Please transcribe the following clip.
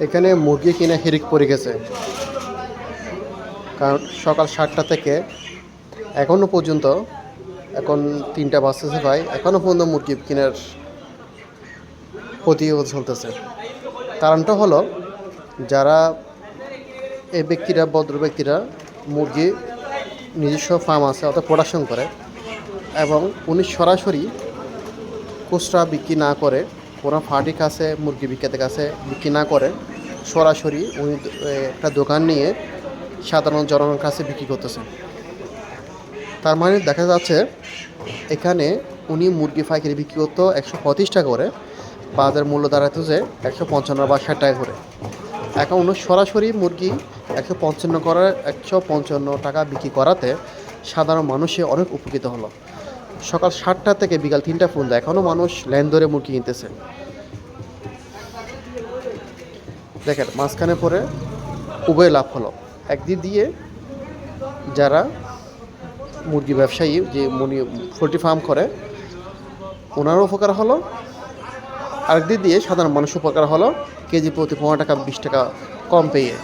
এখানে মুরগি কিনে হিড়িক পড়ে গেছে, কারণ সকাল 7টা থেকে এখনও পর্যন্ত, এখন 3টা বাজতেছে ভাই, এখনও পর্যন্ত মুরগি কেনার প্রতিযোগিতা চলতেছে। কারণটা হলো, যারা এই ব্যক্তিরা, ভদ্র ব্যক্তিরা মুরগি নিজস্ব ফার্ম আছে অর্থাৎ প্রোডাকশন করে, এবং উনি সরাসরি খুচরা বিক্রি না করে, কোনো ফার্মের কাছে, মুরগি বিক্রেতার কাছে বিক্রি না করে, সরাসরি উনি একটা দোকান নিয়ে সাধারণ জনগণের কাছে বিক্রি করতেছেন। তার মানে দেখা যাচ্ছে এখানে উনি মুরগি পাইকারি বিক্রি করতো 135 টাকা করে, বাজার মূল্য দাঁড়াতো যে 155 বা 60 টাকা করে। এখন উনি সরাসরি মুরগি 155 টাকা বিক্রি করাতে সাধারণ মানুষে অনেক উপকৃত হলো। সকাল 7টা থেকে বিকাল 3টা পর্যন্ত এখনও মানুষ লাইন ধরে মুরগি কিনতেছে। দেখেন, মাঝখানে পরে উভয় লাভ হলো। একদিক দিয়ে যারা মুরগি ব্যবসায়ী, যে পোলট্রি ফার্ম করে, ওনারও উপকার হলো, আরেকদিক দিয়ে সাধারণ মানুষ উপকার হলো, কেজি প্রতি 15 টাকা 20 টাকা কম পেয়ে।